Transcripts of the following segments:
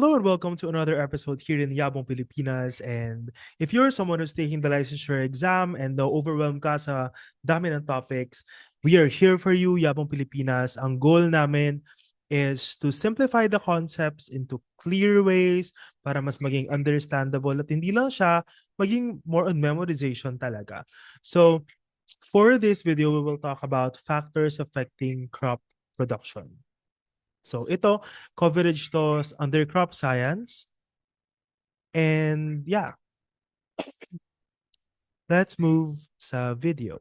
Hello and welcome to another episode here in Yabong Pilipinas. And if you're someone who's taking the licensure exam and overwhelmed ka sa dami ng topics, we are here for you, Yabong Pilipinas. Ang goal namin is to simplify the concepts into clear ways para mas maging understandable at hindi lang siya maging more on memorization talaga. So, for this video, we will talk about factors affecting crop production. So ito, coverage to under crop science. And yeah, let's move sa video.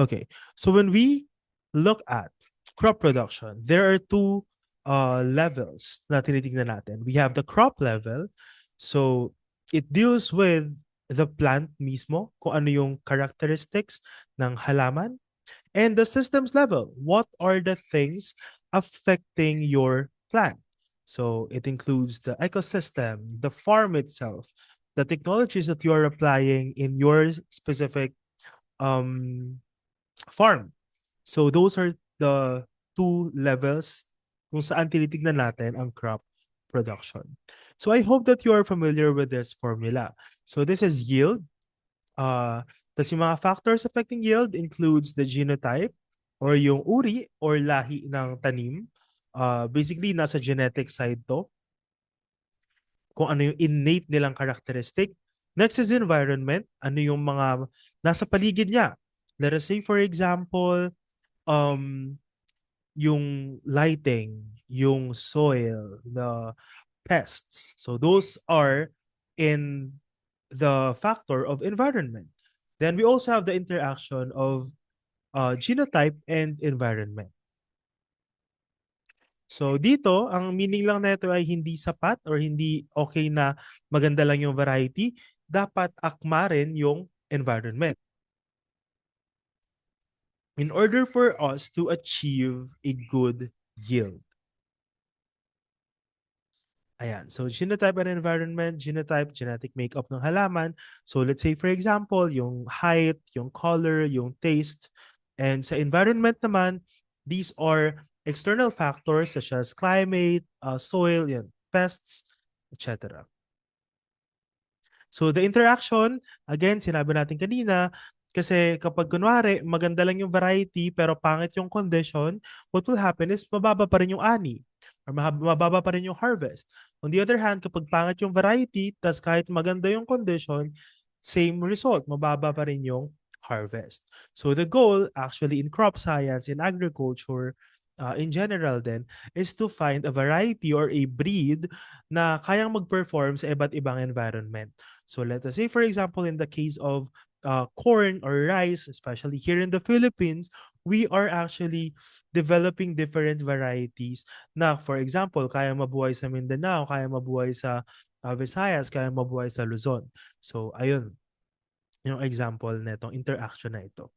Okay, so when we look at crop production, there are two levels na tinitingnan natin. We have the crop level. So it deals with the plant mismo, kung ano yung characteristics ng halaman. And the systems level, what are the things affecting your plant? So it includes the ecosystem, the farm itself, the technologies that you are applying in your specific um, farm. So those are the two levels kung saan tinitignan natin ang crop production. So I hope that you are familiar with this formula. So this is yield. Tas yung mga factors affecting yield includes the genotype or yung uri or lahi ng tanim. Basically, nasa genetic side to. Kung ano yung innate nilang characteristic. Next is environment. Ano yung mga nasa paligid niya. Let us say, for example, yung lighting, yung soil, the pests. So those are in the factor of environment. Then we also have the interaction of genotype and environment. So dito, ang meaning lang nito ay hindi sapat or hindi okay na maganda lang yung variety. Dapat akma rin yung environment. In order for us to achieve a good yield. Ayan. So, genotype and environment, genotype, genetic makeup ng halaman. So, let's say, for example, yung height, yung color, yung taste. And sa environment naman, these are external factors such as climate, soil, yan, pests, etc. So, the interaction, again, sinabi natin kanina, kasi kapag kunwari, maganda lang yung variety pero pangit yung condition, what will happen is mababa pa rin yung ani or mababa pa rin yung harvest. On the other hand, kapag pangit yung variety, tas kahit maganda yung condition, same result, mababa pa rin yung harvest. So the goal actually in crop science, in agriculture, in general then, is to find a variety or a breed na kayang mag-perform sa iba't ibang environment. So let us say, for example, in the case of corn or rice, especially here in the Philippines, we are actually developing different varieties na, for example, kaya mabuhay sa Mindanao, kaya mabuhay sa Visayas, kaya mabuhay sa Luzon. So, ayun, yung example netong interaction na ito.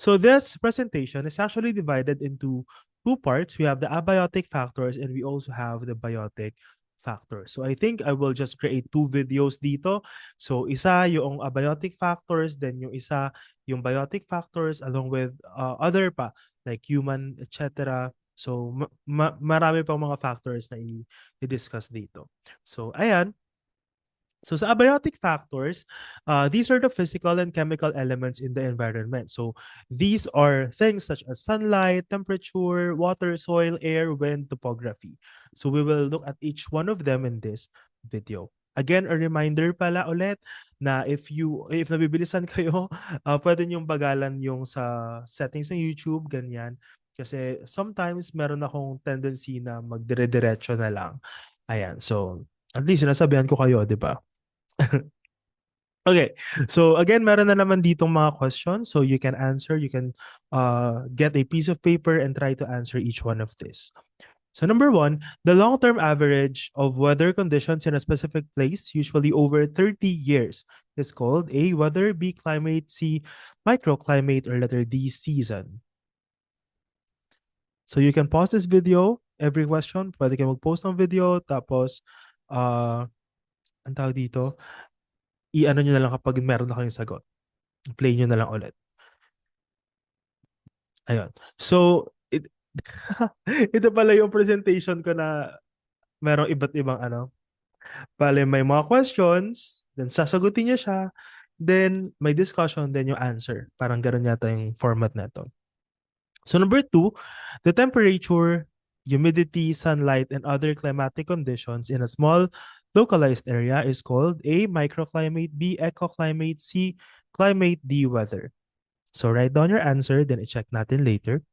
So this presentation is actually divided into two parts. We have the abiotic factors and we also have the biotic factors. So I think I will just create two videos dito. So isa yung abiotic factors, then yung isa yung biotic factors along with other pa like human, etc. So marami pang mga factors na i-discuss dito. So ayan. So sa abiotic factors, these are the physical and chemical elements in the environment. So these are things such as sunlight, temperature, water, soil, air, wind, topography. So we will look at each one of them in this video. Again, a reminder pala ulit na if nabibilisan kayo, pwede niyong bagalan yung sa settings ng YouTube, ganyan. Kasi sometimes meron akong tendency na magdire-diretso na lang. Ayan, so at least sinasabihan ko kayo, di ba? Okay, so again, meron na naman ditong mga questions. So you can answer, you can get a piece of paper and try to answer each one of this. So number one, the long-term average of weather conditions in a specific place, usually over 30 years, is called A, weather, B, climate, C, microclimate, or letter D, season. So you can pause this video, every question, pwede kayo mag-post ng video, tapos, ang tawag dito, i-ano nyo na lang kapag meron na kayong sagot. Play nyo na lang ulit. Ayun. So, Ito pala yung presentation ko na merong iba't ibang ano. Bale, may mga questions, then sasagutin niya siya, then may discussion, then yung answer. Parang ganun yata yung format na to. So number two, the temperature, humidity, sunlight, and other climatic conditions in a small localized area is called A, microclimate, B, ecoclimate, C, climate, D, weather. So write down your answer, then i-check natin later.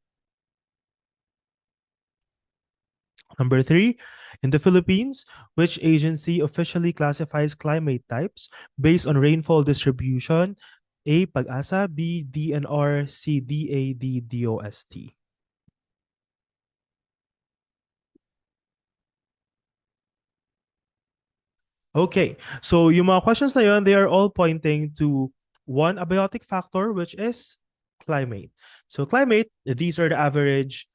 Number three, in the Philippines, which agency officially classifies climate types based on rainfall distribution? A, Pag-asa, B, DNR, C, DA, D, DOST. Okay, so yung mga questions na yun, they are all pointing to one abiotic factor, which is climate. So climate, these are the average,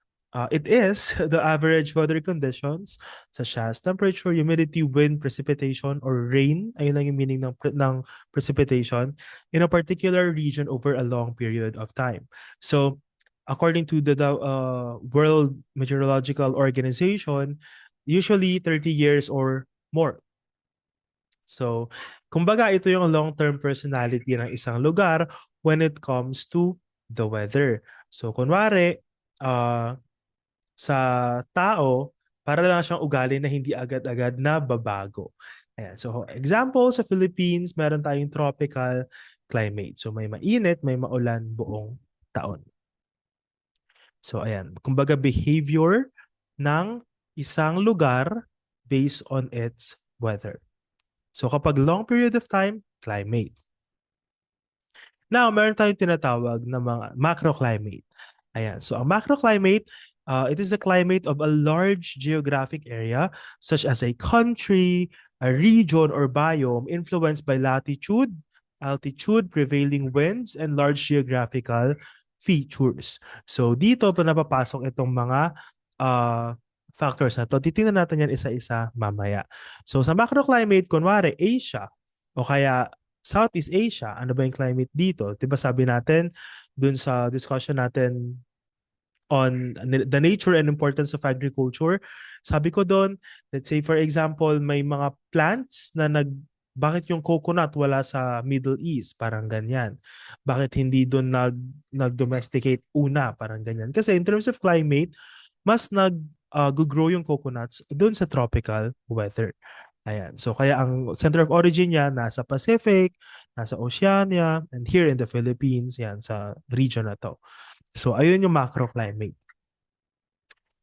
it is the average weather conditions such as temperature, humidity, wind, precipitation, or rain. Ayun lang yung meaning ng precipitation in a particular region over a long period of time. So according to the World Meteorological Organization, usually 30 years or more. So, kumbaga ito yung long-term personality ng isang lugar when it comes to the weather. So, kunwari, uh, sa tao, para lang siyang ugali na hindi agad-agad na babago. Ayan. So, example, sa Philippines, meron tayong tropical climate. So, may mainit, may maulan buong taon. So, ayan. Kumbaga, behavior ng isang lugar based on its weather. So kapag long period of time, climate. Now, meron tayong tinatawag na mga macroclimate. Ayan. So ang macroclimate, it is the climate of a large geographic area such as a country, a region, or biome influenced by latitude, altitude, prevailing winds, and large geographical features. So dito pa napapasok itong mga uh, factors na to. Titingnan natin yan isa-isa mamaya. So sa macroclimate, kunwari Asia, o kaya Southeast Asia, ano ba yung climate dito? 'Di ba sabi natin dun sa discussion natin on the nature and importance of agriculture, sabi ko doon, let's say for example, may mga plants na bakit yung coconut wala sa Middle East? Parang ganyan. Bakit hindi doon nag-domesticate una? Parang ganyan. Kasi in terms of climate, mas grow yung coconuts doon sa tropical weather. Ayan. So kaya ang center of origin niya nasa Pacific, nasa Oceania, and here in the Philippines, yan sa region na to. So ayun yung macroclimate.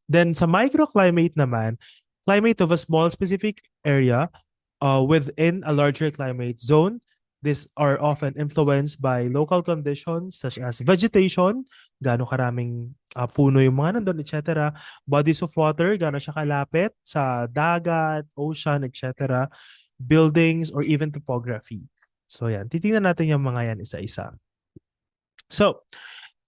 Then sa microclimate naman, climate of a small specific area within a larger climate zone. These are often influenced by local conditions such as vegetation, gaano karaming puno yung mga nandun, etc. Bodies of water, gaano siya kalapit sa dagat, ocean, etc. Buildings, or even topography. So yan, titingnan natin yung mga yan isa-isa. So,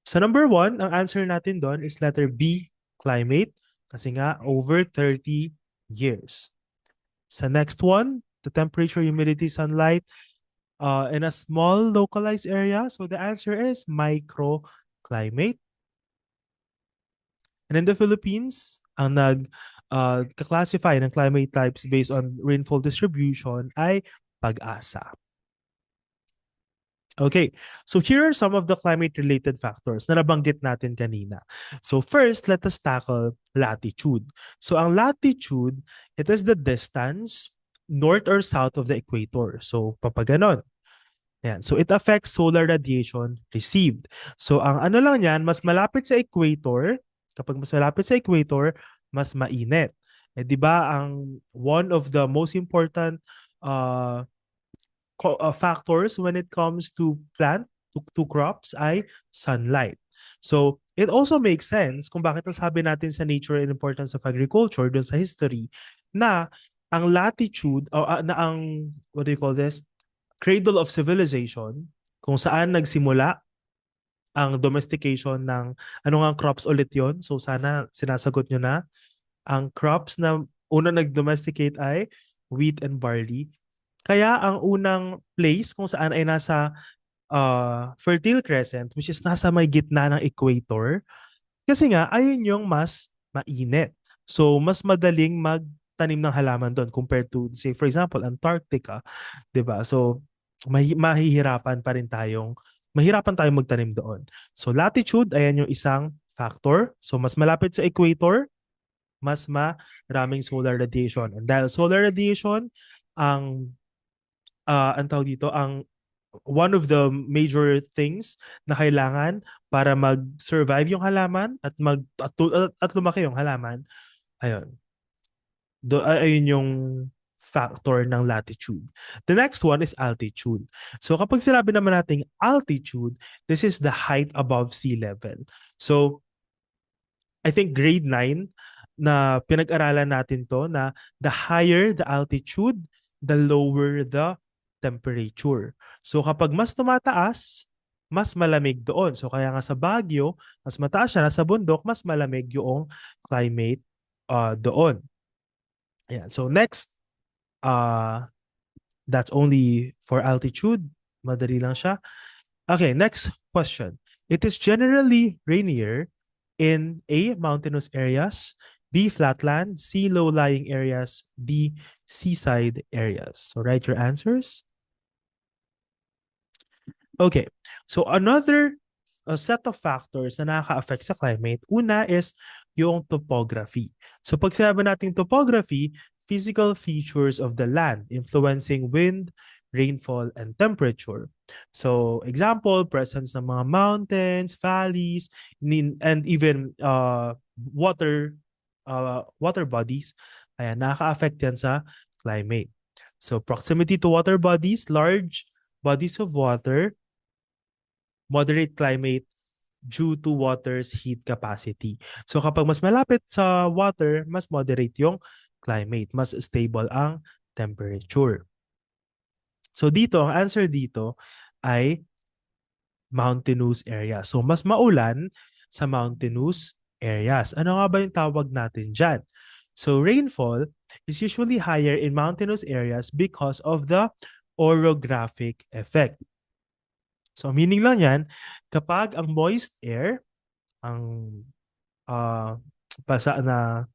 sa number one, ang answer natin doon is letter B, climate, kasi nga over 30 years. Sa next one, the temperature, humidity, sunlight in a small localized area. So the answer is microclimate. And in the Philippines, ang classify ng climate types based on rainfall distribution ay Pag-asa. Okay, so here are some of the climate-related factors na nabanggit natin kanina. So first, let us tackle latitude. So ang latitude, it is the distance north or south of the equator. So papaganon. Yan. So it affects solar radiation received. So ang ano lang yan, mas malapit sa equator, kapag mas malapit sa equator, mas mainit. Eh di ba ang one of the most important uh, factors when it comes to to crops ay sunlight. So, it also makes sense kung bakit nasabi natin sa nature and importance of agriculture dun sa history na ang latitude o na ang what do you call this? Cradle of civilization kung saan nagsimula ang domestication ng ano nga crops ulit yon. So sana sinasagot nyo na. Ang crops na una nag-domesticate ay wheat and barley. Kaya ang unang place kung saan ay nasa Fertile Crescent, which is nasa may gitna ng equator, Kasi nga, ayun yung mas mainit. So, mas madaling magtanim ng halaman doon compared to, say, for example, Antarctica, 'di ba? So, mahirapan tayong magtanim doon. So, latitude, ayan yung isang factor. So, mas malapit sa equator, mas maraming solar radiation. And dahil solar radiation, ang tawag dito, ang one of the major things na kailangan para mag-survive yung halaman at lumaki yung halaman, ayun. Ayun yung factor ng latitude. The next one is altitude. So kapag sinabi naman nating altitude, this is the height above sea level. So I think grade 9 na pinag-aralan natin to na the higher the altitude, the lower the temperature. So kapag mas tumataas, mas malamig doon. So kaya nga sa Baguio, mas mataas siya, nasa bundok, mas malamig yung climate doon. Ayan. So next, uh, that's only for altitude. Madali lang siya. Okay, next question. It is generally rainier in A, mountainous areas, B, flatland, C, low-lying areas, D, seaside areas. So write your answers. Okay, so another set of factors na nakaka-affect sa climate, una is yung topography. So pag sinabi natin topography, physical features of the land influencing wind, rainfall, and temperature. So example, presence ng mga mountains, valleys, and even water bodies. Ayan, nakaka-affect yan sa climate. So proximity to water bodies, large bodies of water, moderate climate due to water's heat capacity. So kapag mas malapit sa water, mas moderate yung climate, mas stable ang temperature. So dito, ang answer dito ay mountainous area. So mas maulan sa mountainous areas. Ano nga ba yung tawag natin dyan? So rainfall is usually higher in mountainous areas because of the orographic effect. So meaning lang yan, kapag ang moist air, ang uh, basa na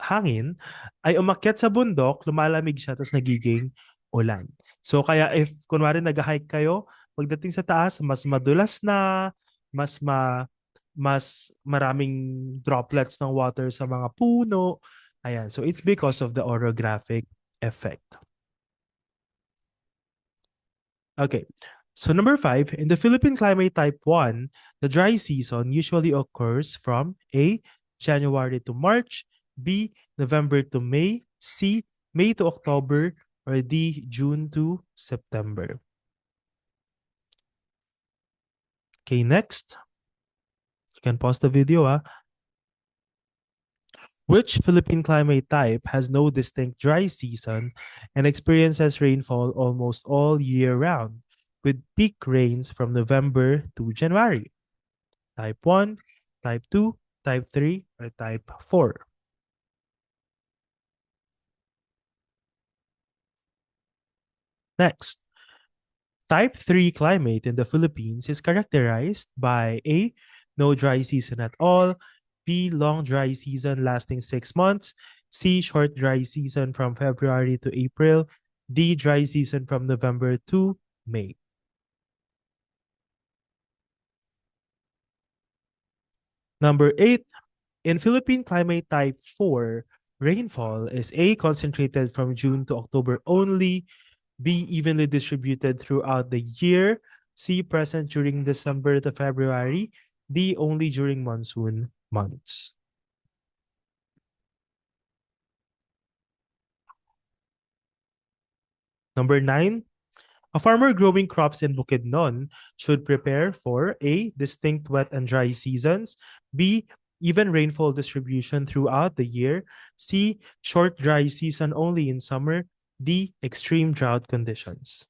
hangin, ay umakyat sa bundok, lumalamig siya, tapos nagiging ulan. So kaya if kunwari nag-hike kayo, pagdating sa taas, mas madulas na, mas mas maraming droplets ng water sa mga puno. Ayan. So it's because of the orographic effect. Okay. So number 5, in the Philippine climate type 1, the dry season usually occurs from A, January to March, B, November to May, C, May to October, or D, June to September. Okay, next. You can pause the video. Which Philippine climate type has no distinct dry season and experiences rainfall almost all year round, with peak rains from November to January? Type 1, Type 2, Type 3, or Type 4? Next, Type 3 climate in the Philippines is characterized by A, no dry season at all, B, long dry season lasting 6 months, C, short dry season from February to April, D, dry season from November to May. Number 8, in Philippine climate type 4, rainfall is A, concentrated from June to October only, B, evenly distributed throughout the year, C, present during December to February, D, only during monsoon months. Number 9, a farmer growing crops in Bukidnon should prepare for A, distinct wet and dry seasons, B, even rainfall distribution throughout the year, C, short dry season only in summer, D, extreme drought conditions.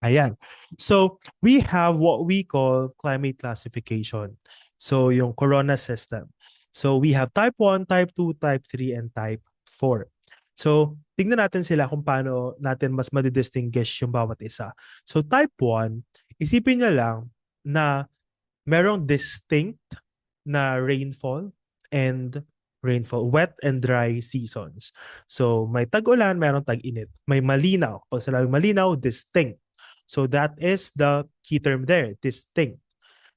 Ayan. So, we have what we call climate classification. So, yung corona system. So, we have type 1, type 2, type 3, and type 4. So, tingnan natin sila kung paano natin mas madidistinguish yung bawat isa. So, type 1, isipin nyo lang, na merong distinct na rainfall and wet and dry seasons. So may tag-ulan, merong tag-init. May malinaw. Pag sinabing malinaw, distinct. So that is the key term there, distinct.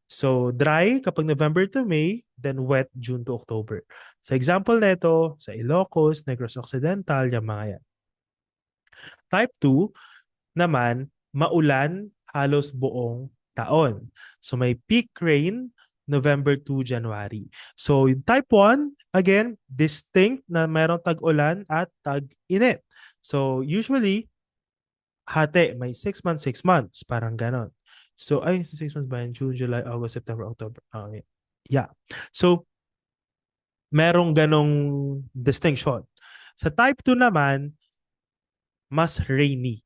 So dry kapag November to May, then wet June to October. Sa example nito, sa Ilocos, Negros Occidental, yung mga yan. Type 2 naman, maulan halos buong taon. So may peak rain November to January. So yung type 1, again, distinct na merong tag-ulan at tag-init. So usually, hati, may 6 months, 6 months, parang ganon. So, 6 months ba yan? June, July, August, September, October. Okay. Yeah. So, merong ganong distinction. Sa type 2 naman, mas rainy.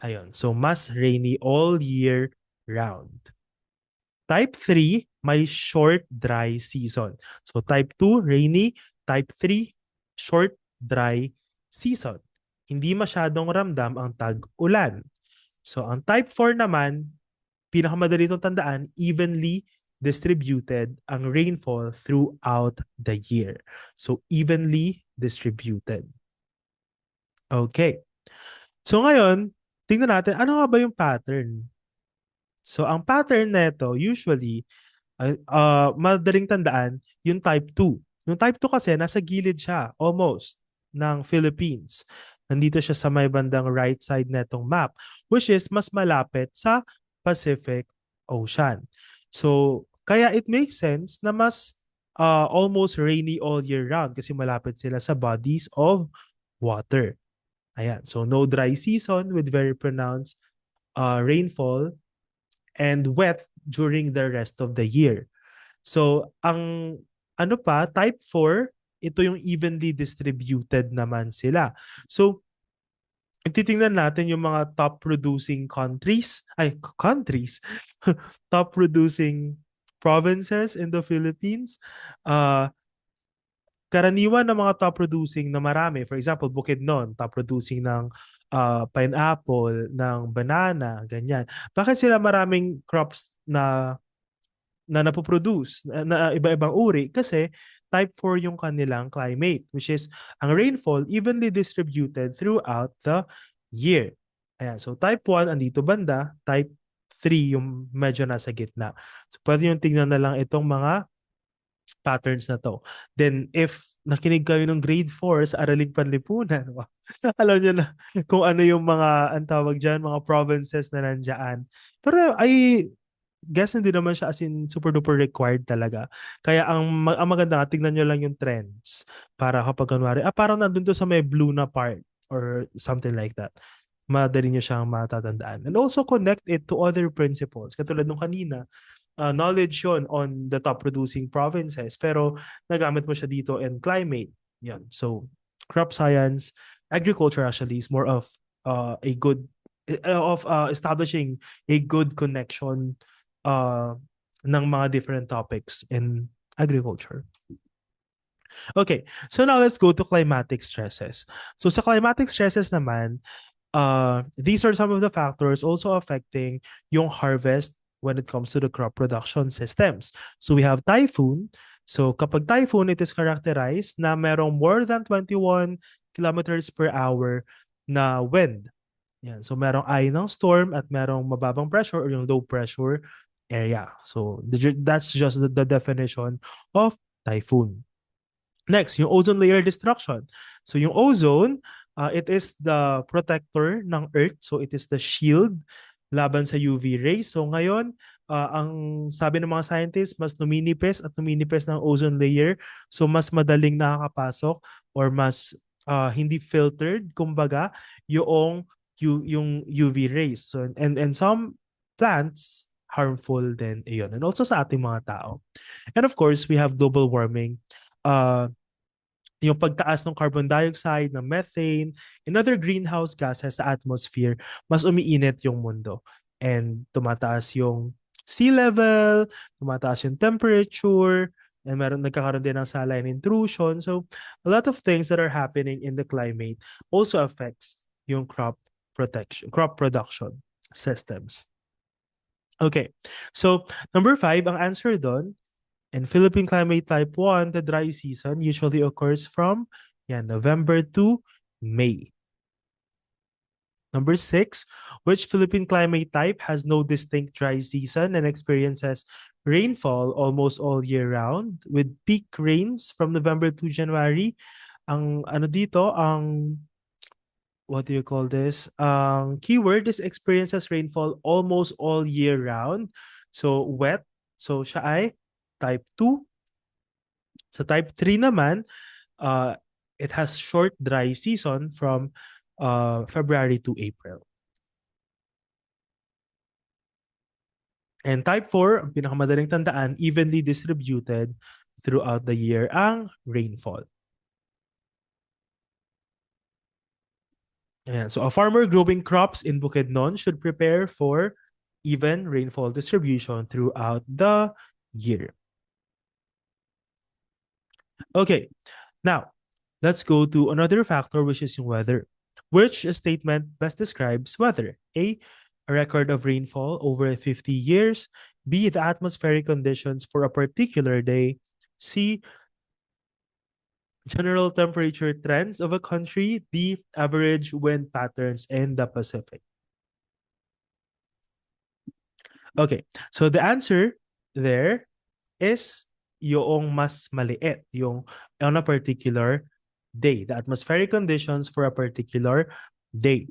Ayun. So, mas rainy all year round. Type 3, may short dry season. So, type 2, rainy. Type 3, short dry season. Hindi masyadong ramdam ang tag-ulan. So, ang type 4 naman, pinakamadali itong tandaan, evenly distributed ang rainfall throughout the year. So, evenly distributed. Okay. So, ngayon, tingnan natin, ano nga ba yung pattern? So, ang pattern nito, usually, madaling tandaan, yung type 2. Yung type 2 kasi, nasa gilid siya, almost, ng Philippines. Nandito siya sa may bandang right side netong map, which is mas malapit sa Pacific Ocean. So, kaya it makes sense na mas almost rainy all year round kasi malapit sila sa bodies of water. Ayan. So, no dry season with very pronounced rainfall and wet during the rest of the year. So, ang ano pa, type 4, ito yung evenly distributed naman sila. So, titingnan natin yung mga top producing countries, top producing provinces in the Philippines. Karaniwan ng mga top producing na marami, for example, Bukidnon, top producing ng pineapple, ng banana, ganyan. Bakit sila maraming crops na napoproduce na iba-ibang uri? Kasi type 4 yung kanilang climate, which is ang rainfall evenly distributed throughout the year. Ayan, so type 1 andito banda, type 3 yung medyo nasa gitna. So pwede yung tingnan na lang itong mga patterns na to. Then if nakinig kayo ng grade 4 sa Araling Panlipunan, alam niyo na kung ano yung mga, ang tawag dyan, mga provinces na nandyan. Pero I guess hindi naman siya as in super duper required talaga. Kaya ang maganda nga, tignan nyo lang yung trends para kapag kunwari, parang nandun to sa may blue na part or something like that. Madali nyo siyang matatandaan. And also connect it to other principles. Katulad nung kanina, knowledge yon on the top producing provinces pero nagamit mo siya dito in climate. Yan. So, crop science, agriculture actually is more of a good establishing a good connection ng mga different topics in agriculture. Okay, so now let's go to climatic stresses. So sa climatic stresses naman, these are some of the factors also affecting yung harvest when it comes to the crop production systems. So we have typhoon. So kapag typhoon, it is characterized na merong more than 21 kilometers per hour na wind. Yan. So merong eye ng storm at merong mababang pressure or yung low pressure area. So that's just the definition of typhoon. Next, yung ozone layer destruction. So yung ozone, it is the protector ng Earth. So it is the shield laban sa UV rays. So ngayon, ang sabi ng mga scientists, mas numinipis at numinipis ng ozone layer. So mas madaling nakakapasok or mas hindi filtered, kumbaga, yung UV rays. So, and some plants, harmful din iyon. And also sa ating mga tao. And of course, we have global warming. Yung pagtaas ng carbon dioxide, ng methane, and other greenhouse gases sa atmosphere, mas umiinit yung mundo. And tumataas yung sea level, tumataas yung temperature, and nagkakaroon din ng saline intrusion. So, a lot of things that are happening in the climate also affects yung crop production systems. Okay. So, number 5, ang answer doon, in Philippine climate type 1, the dry season usually occurs from November to May. Number 6, which Philippine climate type has no distinct dry season and experiences rainfall almost all year round with peak rains from November to January? Ang ano dito, ang what do you call this? Keyword is experiences rainfall almost all year round. So wet. So siya ay type 2. Sa type 3 naman, uh, it has short dry season from February to April. And type 4, ang pinakamadaling tandaan, evenly distributed throughout the year ang rainfall. Ayan. So a farmer growing crops in Bukidnon should prepare for even rainfall distribution throughout the year. Okay, now let's go to another factor, which is yung weather. Which statement best describes weather? A record of rainfall over 50 years. B, the atmospheric conditions for a particular day. C, general temperature trends of a country. D, average wind patterns in the Pacific. Okay, so the answer there is yung mas maliit, yung on a particular day, the atmospheric conditions for a particular day.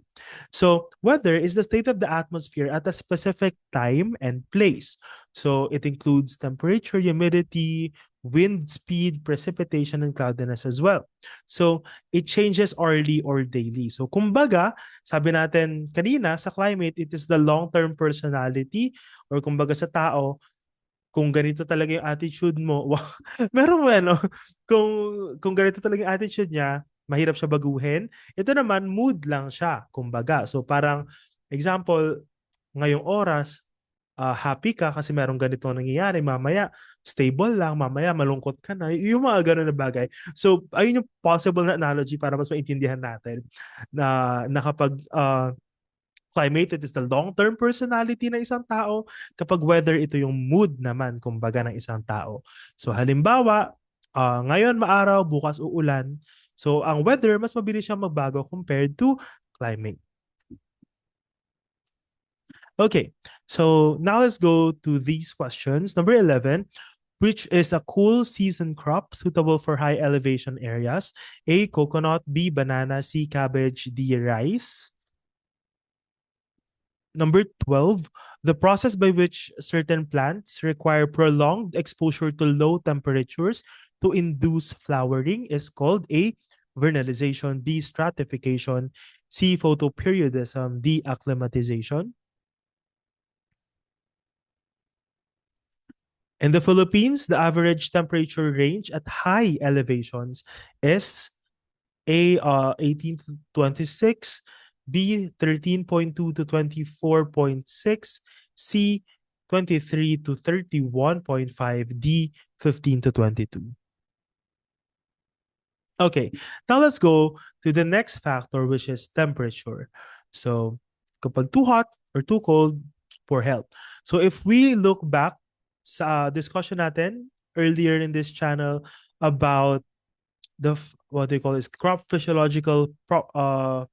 So weather is the state of the atmosphere at a specific time and place. So it includes temperature, humidity, wind speed, precipitation, and cloudiness as well. So it changes hourly or daily. So kumbaga, sabi natin kanina sa climate, it is the long-term personality or kumbaga sa tao, kung ganito talaga yung attitude mo, meron mo ano, kung ganito talaga yung attitude niya, mahirap siya baguhin. Ito naman, mood lang siya, kumbaga. So parang, example, ngayong oras, happy ka kasi merong ganito nangyayari, mamaya stable lang, mamaya malungkot ka na, yung mga ganun na bagay. So, ayun yung possible na analogy para mas maintindihan natin na kapag climate, it is the long-term personality ng isang tao. Kapag weather, ito yung mood naman, kumbaga, ng isang tao. So, halimbawa, ngayon maaraw, bukas uulan. So, ang weather, mas mabilis siyang magbago compared to climate. Okay, so now let's go to these questions. Number 11, which is a cool season crop suitable for high elevation areas? A, coconut. B, banana. C, cabbage. D, rice. Number 12, the process by which certain plants require prolonged exposure to low temperatures to induce flowering is called A, vernalization. B, stratification. C, photoperiodism. D, acclimatization. In the Philippines, the average temperature range at high elevations is A, 18 to 26, B, 13.2 to 24.6, C, 23 to 31.5, D, 15 to 22. Okay, now let's go to the next factor, which is temperature. So, kapag too hot or too cold, poor health. So, if we look back sa discussion natin earlier in this channel about what they call is crop physiological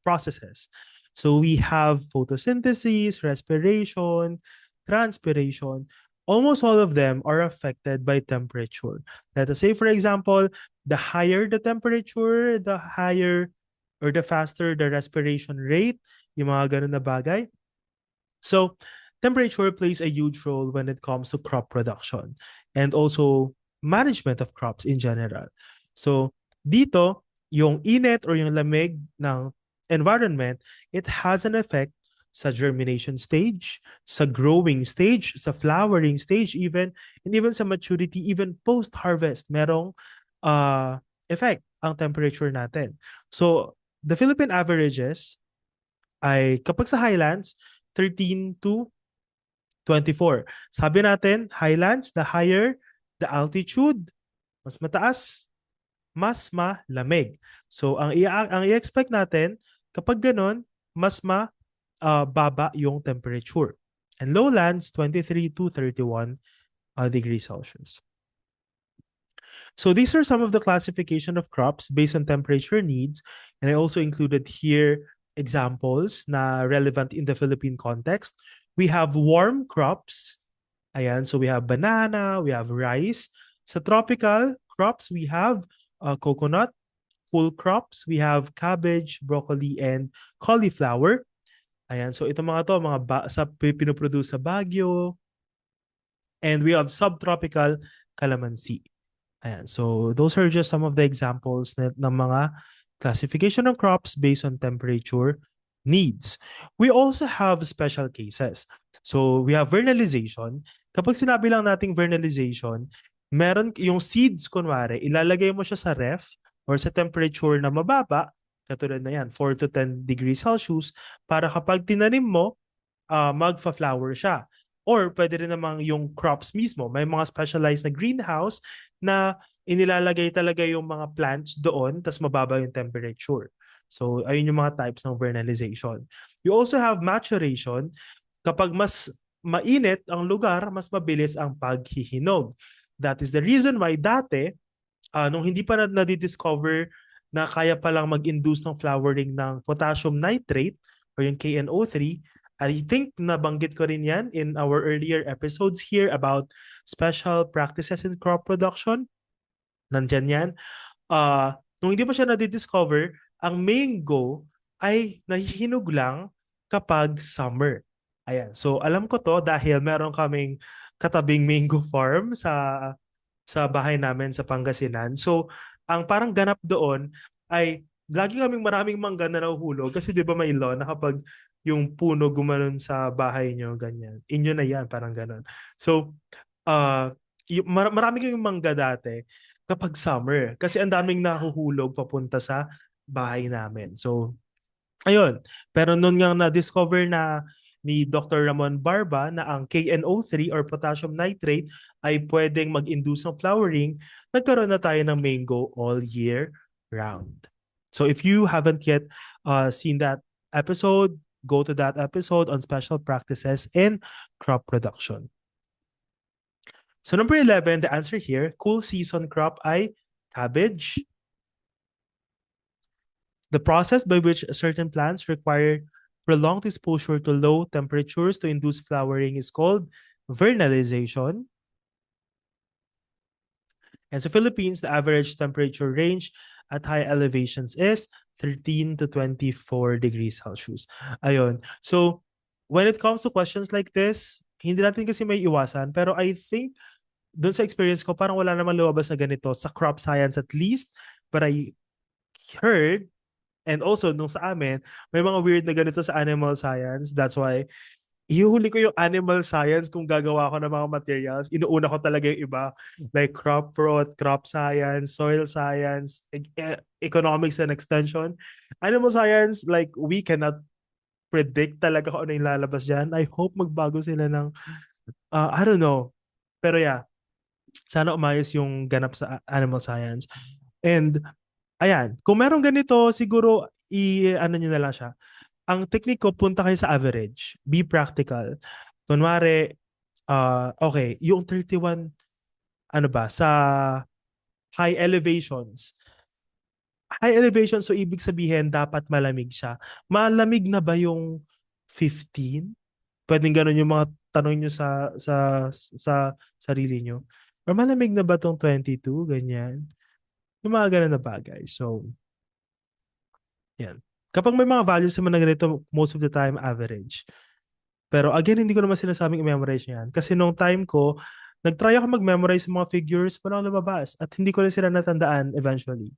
processes. So we have photosynthesis, respiration, transpiration. Almost all of them are affected by temperature. Let us say, for example, the higher the temperature, the higher or the faster the respiration rate, yung mga ganun na bagay. So temperature plays a huge role when it comes to crop production and also management of crops in general. So dito, yung init or yung lamig ng environment, it has an effect sa germination stage, sa growing stage, sa flowering stage even, and even sa maturity, even post-harvest, merong effect ang temperature natin. So, the Philippine averages ay kapag sa highlands, 13 to 24. Sabi natin, highlands, the higher the altitude, mas mataas, mas malamig. So, ang i-expect natin, kapag ganun, mas baba yung temperature. and lowlands 23 to 31 degrees Celsius. So these are some of the classification of crops based on temperature needs. And I also included here examples na relevant in the Philippine context. We have warm crops. Ayan, so we have banana, we have rice. Sa tropical crops, we have coconut. Cool crops, we have cabbage, broccoli, and cauliflower. Ayan, so ito mga to, pinoproduce sa Baguio. And we have subtropical calamansi. Ayan. So those are just some of the examples ng mga classification of crops based on temperature needs. We also have special cases. So we have vernalization. Kapag sinabi lang nating vernalization, meron yung seeds, kunwari, ilalagay mo siya sa ref or sa temperature na mababa, katulad na yan, 4 to 10 degrees Celsius, para kapag tinanim mo, magfa-flower siya. Or pwede rin namang yung crops mismo. May mga specialized na greenhouse na inilalagay talaga yung mga plants doon tas mababa yung temperature. So, ayun yung mga types ng vernalization. You also have maturation. Kapag mas mainit ang lugar, mas mabilis ang paghihinog. That is the reason why dati, nung hindi pa na-discover na kaya palang mag-induce ng flowering ng potassium nitrate or yung KNO3, I think nabanggit ko rin yan in our earlier episodes here about special practices in crop production. Nandyan yan. Nung hindi pa siya na-discover, ang mango ay nahihinog lang kapag summer. Ayan. So alam ko to dahil meron kaming katabing mango farm sa bahay namin sa Pangasinan. So ang parang ganap doon ay lagi kaming maraming mangga na nahuhulog kasi 'di ba may law na kapag yung puno gumanon sa bahay nyo, ganyan. Inyo na yan, parang ganon. So, marami kayong mangga dati kapag summer. Kasi ang daming nahuhulog papunta sa bahay namin. So, ayun. Pero noon nga na-discover na ni Dr. Ramon Barba na ang KNO3 or potassium nitrate ay pwedeng mag-induce ng flowering, nagkaroon na tayo ng mango all year round. So if you haven't yet seen that episode, go to that episode on special practices in crop production. So number 11, the answer here, cool season crop ay cabbage. The process by which certain plants require prolonged exposure to low temperatures to induce flowering is called vernalization. And sa Philippines, the average temperature range at high elevations is 13 to 24 degrees Celsius. Ayun. So, when it comes to questions like this, hindi natin kasi may iwasan. Pero I think, doon sa experience ko, parang wala namang lumabas na ganito sa crop science at least. But I heard, and also nung sa amin, may mga weird na ganito sa animal science. That's why, ihuli ko yung animal science kung gagawa ko ng mga materials. Inuuna ko talaga yung iba, like crop growth, crop science, soil science, economics and extension. Animal science, like we cannot predict talaga kung ano yung lalabas dyan. I hope magbago sila ng, I don't know. Pero yeah, sana umayos yung ganap sa animal science. And, ayan, kung meron ganito, siguro, ano nyo na lang siya. Ang technique ko, punta kayo sa average. Be practical. Kunwari, okay, yung 31, ano ba, sa high elevations. High elevations, so ibig sabihin, dapat malamig siya. Malamig na ba yung 15? Pwedeng ganun yung mga tanong nyo sa sarili nyo. Or malamig na ba tong 22? Ganyan. Yung mga ganun na bagay. So, yan. Kapag may mga values naman na ganito, most of the time, average. Pero again, hindi ko naman sinasabing i-memorize yan. Kasi nung time ko, nag-try ako mag-memorize ng mga figures, walang lumabas. At hindi ko rin sila natandaan eventually.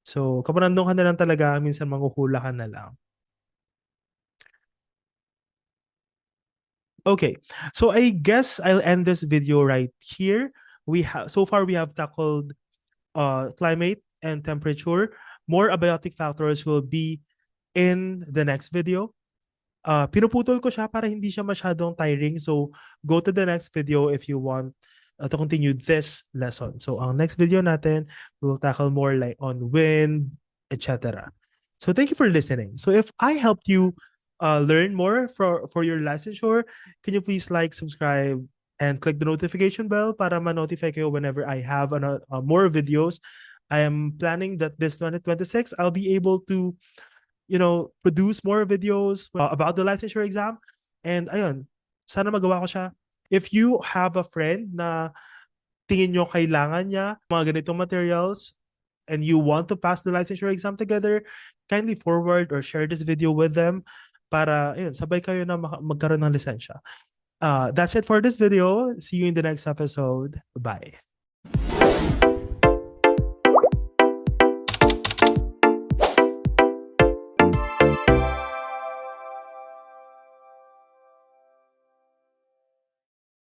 So, kapag nandun ka na lang talaga, minsan manghuhula ka na lang. Okay, so I guess I'll end this video right here. So far we have tackled climate and temperature. More abiotic factors will be in the next video. Pinuputol ko siya para hindi siya masyadong tiring. So go to the next video if you want to continue this lesson. So ang next video natin, we will tackle more like on wind, etc. So thank you for listening. So if I helped you learn more for your licensure, can you please like, subscribe, and click the notification bell para ma-notify kayo whenever I have more videos. I am planning that this 2026, I'll be able to, produce more videos about the licensure exam. And ayun, sana magawa ko siya. If you have a friend na tingin nyo kailangan niya mga ganitong materials and you want to pass the licensure exam together, kindly forward or share this video with them para ayun, sabay kayo na magkaroon ng lisensya. That's it for this video. See you in the next episode. Bye.